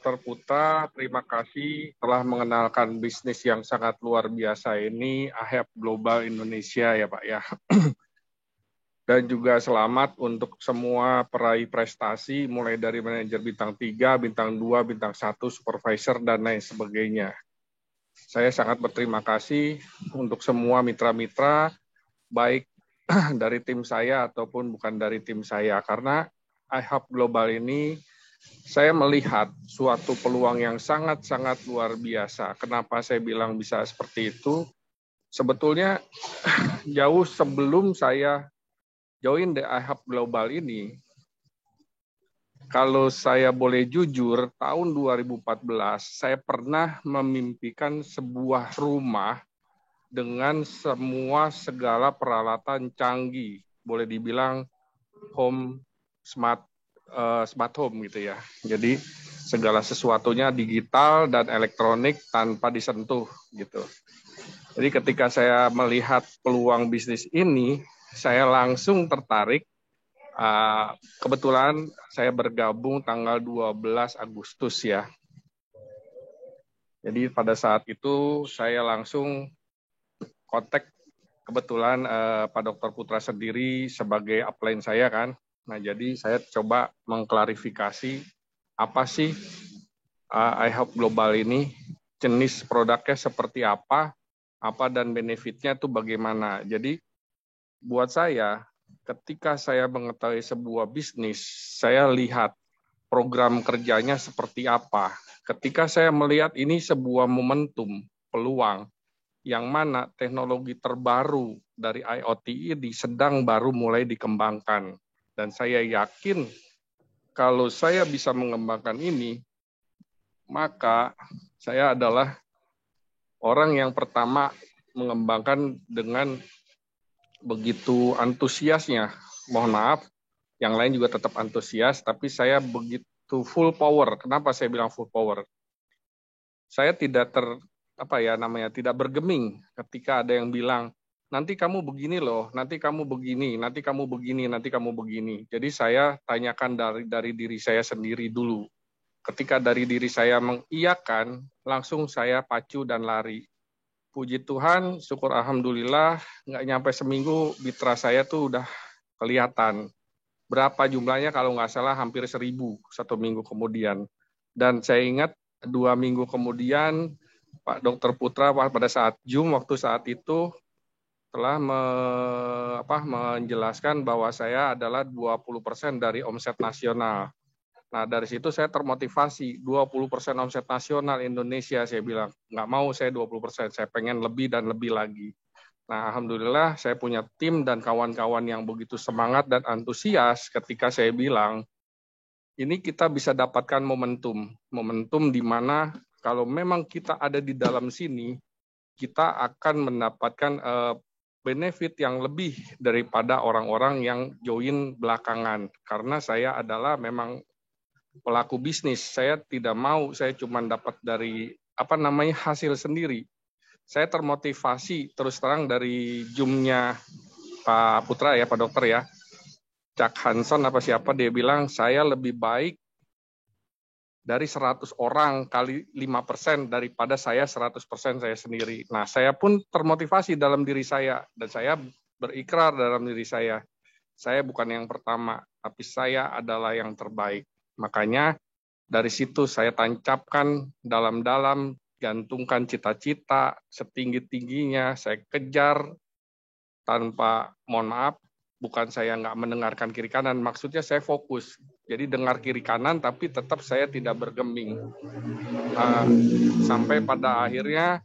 Dr. Putra, terima kasih telah mengenalkan bisnis yang sangat luar biasa ini, AHEP Global Indonesia ya Pak ya. Dan juga selamat untuk semua peraih prestasi, mulai dari manajer bintang 3, bintang 2, bintang 1, supervisor, dan lain sebagainya. Saya sangat berterima kasih untuk semua mitra-mitra, baik dari tim saya ataupun bukan dari tim saya, karena AHEP Global ini saya melihat suatu peluang yang sangat-sangat luar biasa. Kenapa saya bilang bisa seperti itu? Sebetulnya jauh sebelum saya join the AHEP Global ini, kalau saya boleh jujur, tahun 2014 saya pernah memimpikan sebuah rumah dengan semua segala peralatan canggih, boleh dibilang home smart home gitu ya. Jadi segala sesuatunya digital dan elektronik tanpa disentuh gitu. Jadi ketika saya melihat peluang bisnis ini, saya langsung tertarik. Kebetulan saya bergabung tanggal 12 Agustus ya. Jadi pada saat itu saya langsung kontak, kebetulan Pak Dr. Putra sendiri sebagai upline saya kan. Nah jadi saya coba mengklarifikasi apa sih AHEP Global ini, jenis produknya seperti apa dan benefitnya itu bagaimana. Jadi buat saya, ketika saya mengetahui sebuah bisnis, saya lihat program kerjanya seperti apa. Ketika saya melihat ini sebuah momentum, peluang, yang mana teknologi terbaru dari IoT ini sedang baru mulai dikembangkan. Dan saya yakin kalau saya bisa mengembangkan ini, maka saya adalah orang yang pertama mengembangkan dengan begitu antusiasnya. Mohon maaf, yang lain juga tetap antusias, tapi saya begitu full power. Kenapa saya bilang full power? Saya tidak tidak bergeming ketika ada yang bilang, nanti kamu begini loh, nanti kamu begini, nanti kamu begini, nanti kamu begini. Jadi saya tanyakan dari diri saya sendiri dulu. Ketika dari diri saya mengiyakan, langsung saya pacu dan lari. Puji Tuhan, syukur alhamdulillah, nggak nyampe seminggu mitra saya tuh udah kelihatan. Berapa jumlahnya kalau nggak salah hampir 1.000 satu minggu kemudian. Dan saya ingat 2 minggu kemudian Pak Dr. Putra pada saat Zoom waktu saat itu telah menjelaskan bahwa saya adalah 20% dari omset nasional. Nah, dari situ saya termotivasi, 20% omset nasional Indonesia, saya bilang, nggak mau saya 20%, saya pengen lebih dan lebih lagi. Nah, alhamdulillah saya punya tim dan kawan-kawan yang begitu semangat dan antusias ketika saya bilang, ini kita bisa dapatkan momentum di mana kalau memang kita ada di dalam sini, kita akan mendapatkan benefit yang lebih daripada orang-orang yang join belakangan. Karena saya adalah memang pelaku bisnis, saya tidak mau saya cuma dapat dari hasil sendiri. Saya termotivasi terus terang dari Zoom-nya Pak Putra ya, Pak Dokter ya, Chuck Hanson apa siapa, dia bilang saya lebih baik dari 100 orang kali 5% daripada saya 100% saya sendiri. Nah, saya pun termotivasi dalam diri saya dan saya berikrar dalam diri saya bukan yang pertama, tapi saya adalah yang terbaik. Makanya dari situ saya tancapkan dalam-dalam, gantungkan cita-cita setinggi-tingginya, saya kejar tanpa, mohon maaf, bukan saya nggak mendengarkan kiri kanan, maksudnya saya fokus. Jadi dengar kiri kanan, tapi tetap saya tidak bergeming. Sampai pada akhirnya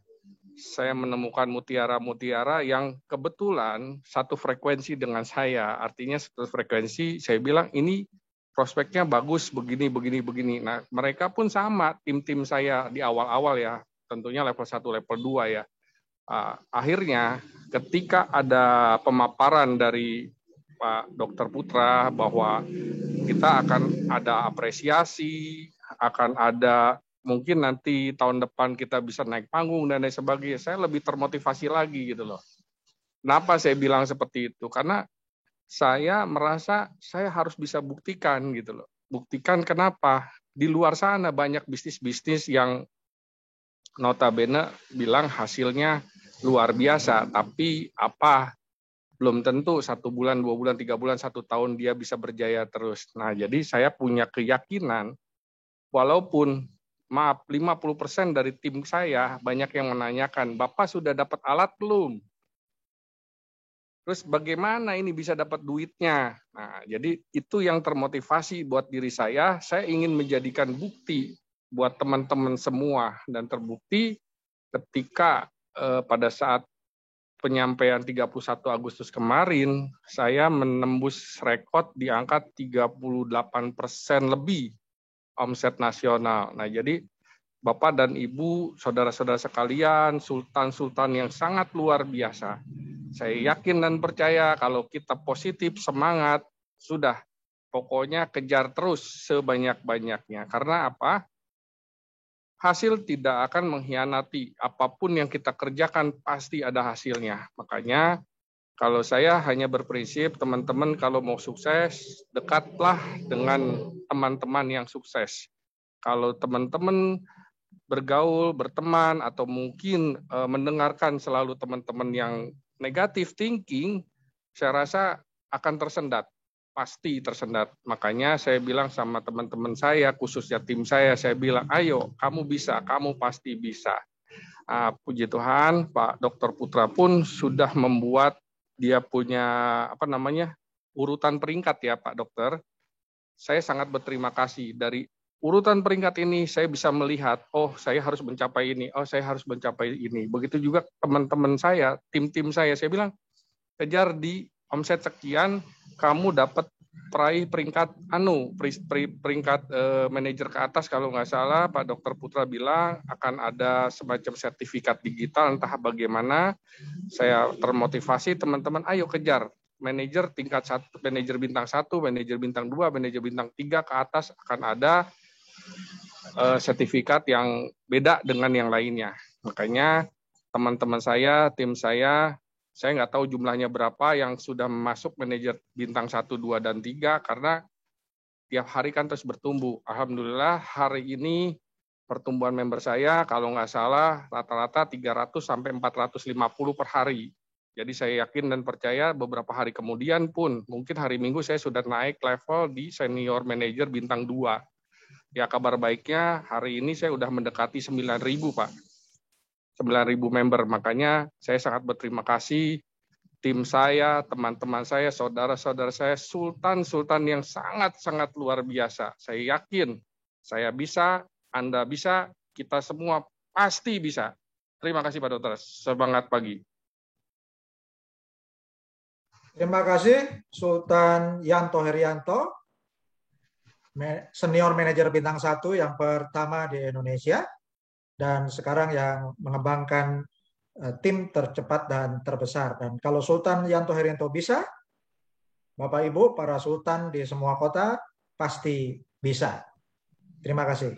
saya menemukan mutiara-mutiara yang kebetulan satu frekuensi dengan saya. Artinya satu frekuensi, saya bilang ini prospeknya bagus, begini. Nah, mereka pun sama, tim-tim saya di awal-awal ya, tentunya level 1, level 2 ya. Akhirnya ketika ada pemaparan dari Pak Dr. Putra bahwa kita akan ada apresiasi, akan ada mungkin nanti tahun depan kita bisa naik panggung dan lain sebagainya, saya lebih termotivasi lagi gitu loh. Kenapa saya bilang seperti itu? Karena saya merasa saya harus bisa buktikan gitu loh. Buktikan kenapa? di luar sana banyak bisnis-bisnis yang notabene bilang hasilnya luar biasa, tapi apa, belum tentu 1 bulan, 2 bulan, 3 bulan, 1 tahun dia bisa berjaya terus. Nah, jadi saya punya keyakinan, walaupun maaf 50% dari tim saya banyak yang menanyakan, Bapak sudah dapat alat belum? Terus bagaimana ini bisa dapat duitnya? Nah, jadi itu yang termotivasi buat diri saya ingin menjadikan bukti buat teman-teman semua, dan terbukti ketika pada saat penyampaian 31 Agustus kemarin, saya menembus rekor di angka 38% lebih omset nasional. Nah, jadi Bapak dan Ibu, saudara-saudara sekalian, sultan-sultan yang sangat luar biasa. Saya yakin dan percaya kalau kita positif, semangat, sudah. Pokoknya kejar terus sebanyak-banyaknya. Karena apa? Hasil tidak akan mengkhianati. Apapun yang kita kerjakan pasti ada hasilnya. Makanya kalau saya hanya berprinsip, teman-teman kalau mau sukses, dekatlah dengan teman-teman yang sukses. Kalau teman-teman bergaul, berteman, atau mungkin mendengarkan selalu teman-teman yang negatif thinking, saya rasa akan tersendat, pasti tersendat. Makanya saya bilang sama teman-teman saya, khususnya tim saya bilang, ayo, kamu bisa, kamu pasti bisa. Puji Tuhan, Pak Dr. Putra pun sudah membuat dia punya urutan peringkat ya Pak Dokter. Saya sangat berterima kasih dari urutan peringkat ini saya bisa melihat, oh saya harus mencapai ini, oh saya harus mencapai ini. Begitu juga teman-teman saya, tim-tim saya bilang, kejar di omset sekian, kamu dapat peraih peringkat peringkat manajer ke atas kalau nggak salah. Pak Dr. Putra bilang akan ada semacam sertifikat digital, entah bagaimana. Saya termotivasi, teman-teman ayo kejar. Manajer tingkat 1, manajer bintang 1, manajer bintang 2, manajer bintang 3 ke atas akan ada sertifikat yang beda dengan yang lainnya. Makanya teman-teman saya, tim saya nggak tahu jumlahnya berapa yang sudah masuk manajer bintang 1, 2, dan 3, karena tiap hari kan terus bertumbuh. Alhamdulillah hari ini pertumbuhan member saya kalau nggak salah rata-rata 300 sampai 450 per hari. Jadi saya yakin dan percaya beberapa hari kemudian pun, mungkin hari Minggu saya sudah naik level di senior manager bintang 2. Ya kabar baiknya hari ini saya sudah mendekati 9.000 Pak. 9.000 member. Makanya saya sangat berterima kasih tim saya, teman-teman saya, saudara-saudara saya, sultan-sultan yang sangat-sangat luar biasa. Saya yakin saya bisa, Anda bisa, kita semua pasti bisa. Terima kasih Pak Dokter. Semangat pagi. Terima kasih Sultan Yanto Herianto, senior manajer bintang 1 yang pertama di Indonesia, dan sekarang yang mengembangkan tim tercepat dan terbesar. Dan kalau Sultan Yanto Herianto bisa, Bapak Ibu, para sultan di semua kota pasti bisa. Terima kasih.